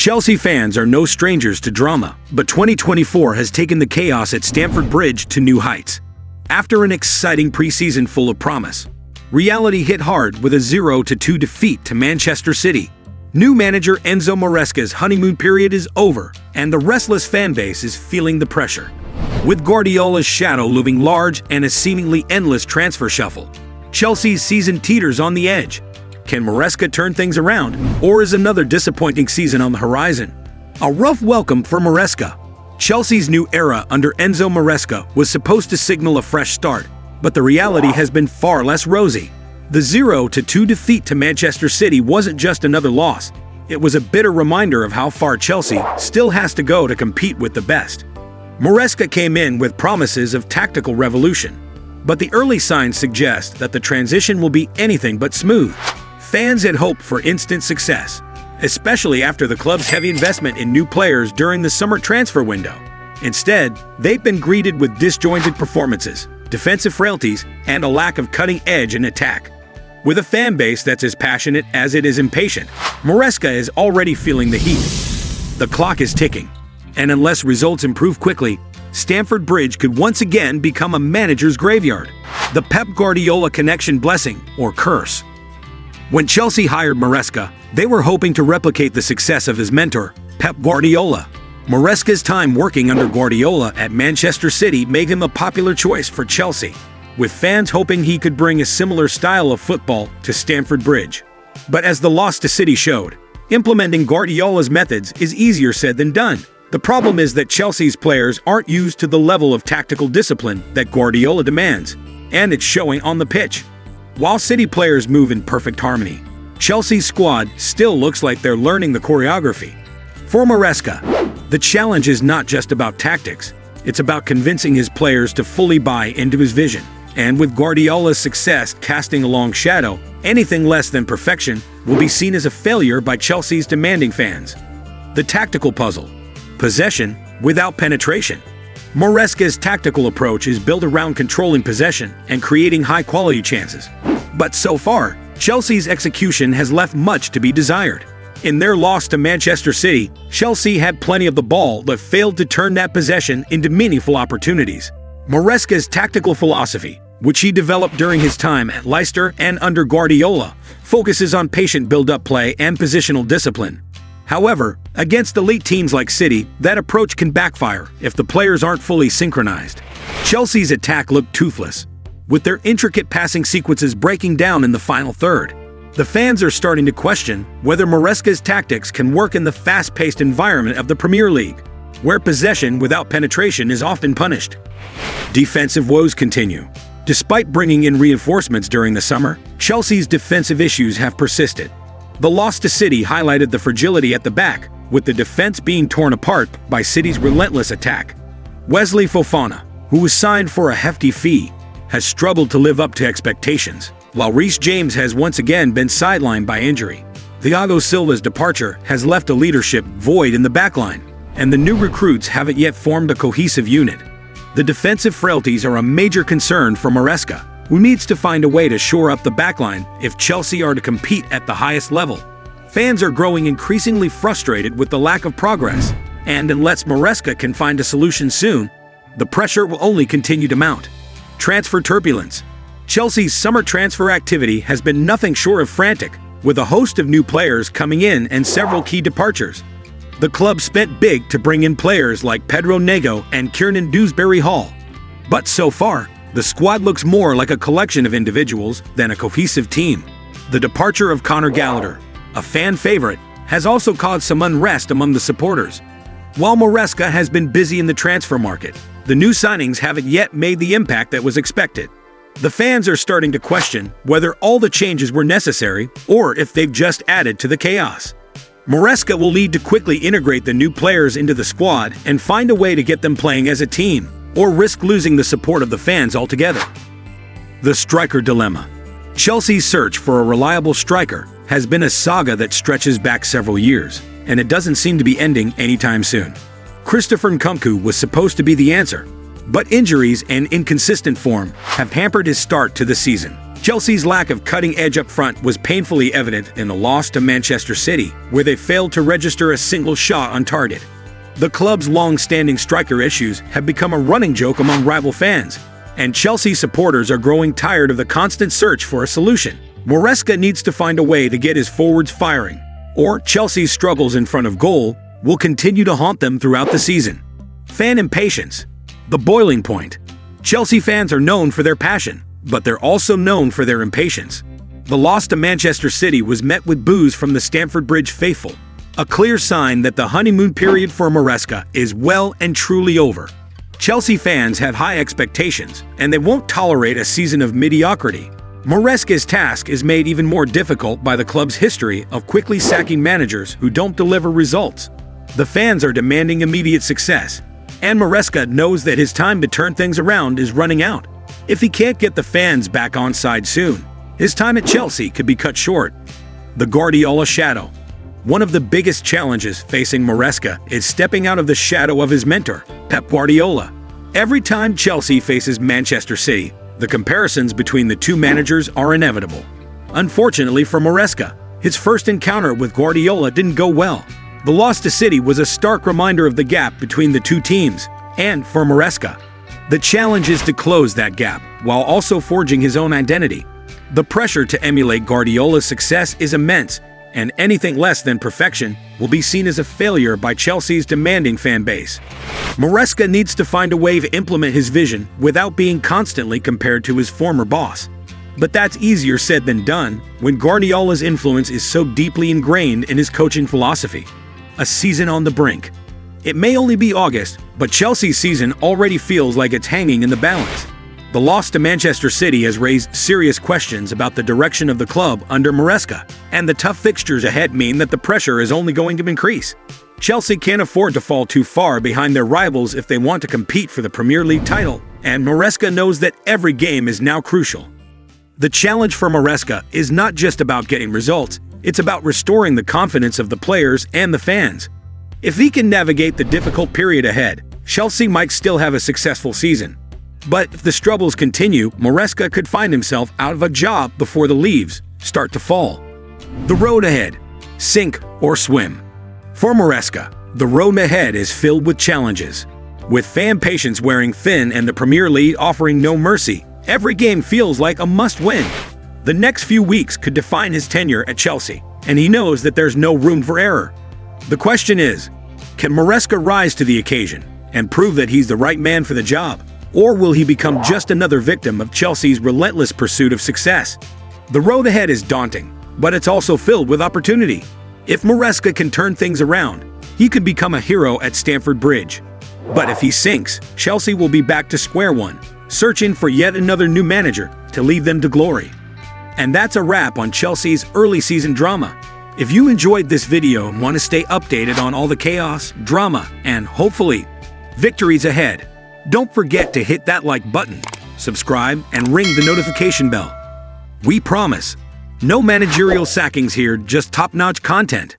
Chelsea fans are no strangers to drama, but 2024 has taken the chaos at Stamford Bridge to new heights. After an exciting preseason full of promise, reality hit hard with a 0-2 defeat to Manchester City. New manager Enzo Maresca's honeymoon period is over, and the restless fan base is feeling the pressure. With Guardiola's shadow looming large and a seemingly endless transfer shuffle, Chelsea's season teeters on the edge. Can Maresca turn things around, or is another disappointing season on the horizon? A rough welcome for Maresca. Chelsea's new era under Enzo Maresca was supposed to signal a fresh start, but the reality has been far less rosy. The 0-2 defeat to Manchester City wasn't just another loss. It was a bitter reminder of how far Chelsea still has to go to compete with the best. Maresca came in with promises of tactical revolution, but the early signs suggest that the transition will be anything but smooth. Fans had hoped for instant success, especially after the club's heavy investment in new players during the summer transfer window. Instead, they've been greeted with disjointed performances, defensive frailties, and a lack of cutting edge in attack. With a fan base that's as passionate as it is impatient, Maresca is already feeling the heat. The clock is ticking, and unless results improve quickly, Stamford Bridge could once again become a manager's graveyard. The Pep Guardiola connection, blessing or curse. When Chelsea hired Maresca, they were hoping to replicate the success of his mentor, Pep Guardiola. Maresca's time working under Guardiola at Manchester City made him a popular choice for Chelsea, with fans hoping he could bring a similar style of football to Stamford Bridge. But as the loss to City showed, implementing Guardiola's methods is easier said than done. The problem is that Chelsea's players aren't used to the level of tactical discipline that Guardiola demands, and it's showing on the pitch. While City players move in perfect harmony, Chelsea's squad still looks like they're learning the choreography. For Maresca, the challenge is not just about tactics, it's about convincing his players to fully buy into his vision. And with Guardiola's success casting a long shadow, anything less than perfection will be seen as a failure by Chelsea's demanding fans. The tactical puzzle: possession without penetration. Maresca's tactical approach is built around controlling possession and creating high-quality chances. But so far, Chelsea's execution has left much to be desired. In their loss to Manchester City, Chelsea had plenty of the ball but failed to turn that possession into meaningful opportunities. Maresca's tactical philosophy, which he developed during his time at Leicester and under Guardiola, focuses on patient build-up play and positional discipline. However, against elite teams like City, that approach can backfire if the players aren't fully synchronized. Chelsea's attack looked toothless, with their intricate passing sequences breaking down in the final third. The fans are starting to question whether Maresca's tactics can work in the fast-paced environment of the Premier League, where possession without penetration is often punished. Defensive woes continue. Despite bringing in reinforcements during the summer, Chelsea's defensive issues have persisted. The loss to City highlighted the fragility at the back, with the defense being torn apart by City's relentless attack. Wesley Fofana, who was signed for a hefty fee, has struggled to live up to expectations, while Reece James has once again been sidelined by injury. Thiago Silva's departure has left a leadership void in the backline, and the new recruits haven't yet formed a cohesive unit. The defensive frailties are a major concern for Maresca, who needs to find a way to shore up the backline if Chelsea are to compete at the highest level. Fans are growing increasingly frustrated with the lack of progress, and unless Maresca can find a solution soon, the pressure will only continue to mount. Transfer turbulence. Chelsea's summer transfer activity has been nothing short of frantic, with a host of new players coming in and several key departures. The club spent big to bring in players like Pedro Neto and Kiernan Dewsbury-Hall. But so far, the squad looks more like a collection of individuals than a cohesive team. The departure of Conor Gallagher, a fan favorite, has also caused some unrest among the supporters. While Maresca has been busy in the transfer market, the new signings haven't yet made the impact that was expected. The fans are starting to question whether all the changes were necessary or if they've just added to the chaos. Maresca will need to quickly integrate the new players into the squad and find a way to get them playing as a team, or risk losing the support of the fans altogether. The striker dilemma. Chelsea's search for a reliable striker has been a saga that stretches back several years, and it doesn't seem to be ending anytime soon. Christopher Nkunku was supposed to be the answer, but injuries and inconsistent form have hampered his start to the season. Chelsea's lack of cutting edge up front was painfully evident in the loss to Manchester City, where they failed to register a single shot on target. The club's long-standing striker issues have become a running joke among rival fans, and Chelsea supporters are growing tired of the constant search for a solution. Maresca needs to find a way to get his forwards firing, or Chelsea's struggles in front of goal will continue to haunt them throughout the season. Fan impatience. The boiling point. Chelsea fans are known for their passion, but they're also known for their impatience. The loss to Manchester City was met with boos from the Stamford Bridge faithful, a clear sign that the honeymoon period for Maresca is well and truly over. Chelsea fans have high expectations, and they won't tolerate a season of mediocrity. Maresca's task is made even more difficult by the club's history of quickly sacking managers who don't deliver results. The fans are demanding immediate success, and Maresca knows that his time to turn things around is running out. If he can't get the fans back on side soon, his time at Chelsea could be cut short. The Guardiola shadow. One of the biggest challenges facing Maresca is stepping out of the shadow of his mentor, Pep Guardiola. Every time Chelsea faces Manchester City, the comparisons between the two managers are inevitable. Unfortunately for Maresca, his first encounter with Guardiola didn't go well. The loss to City was a stark reminder of the gap between the two teams, and for Maresca, the challenge is to close that gap while also forging his own identity. The pressure to emulate Guardiola's success is immense, and anything less than perfection will be seen as a failure by Chelsea's demanding fan base. Maresca needs to find a way to implement his vision without being constantly compared to his former boss. But that's easier said than done when Guardiola's influence is so deeply ingrained in his coaching philosophy. A season on the brink. It may only be August, but Chelsea's season already feels like it's hanging in the balance. The loss to Manchester City has raised serious questions about the direction of the club under Maresca, and the tough fixtures ahead mean that the pressure is only going to increase. Chelsea can't afford to fall too far behind their rivals if they want to compete for the Premier League title, and Maresca knows that every game is now crucial. The challenge for Maresca is not just about getting results, it's about restoring the confidence of the players and the fans. If he can navigate the difficult period ahead, Chelsea might still have a successful season. But if the struggles continue, Maresca could find himself out of a job before the leaves start to fall. The road ahead. Sink or swim. For Maresca, the road ahead is filled with challenges. With fan patience wearing thin and the Premier League offering no mercy, every game feels like a must-win. The next few weeks could define his tenure at Chelsea, and he knows that there's no room for error. The question is, can Maresca rise to the occasion and prove that he's the right man for the job? Or will he become just another victim of Chelsea's relentless pursuit of success? The road ahead is daunting, but it's also filled with opportunity. If Maresca can turn things around, he could become a hero at Stamford Bridge. But if he sinks, Chelsea will be back to square one, searching for yet another new manager to lead them to glory. And that's a wrap on Chelsea's early season drama. If you enjoyed this video and want to stay updated on all the chaos, drama, and hopefully, victories ahead, don't forget to hit that like button, subscribe, and ring the notification bell. We promise, no managerial sackings here, just top-notch content.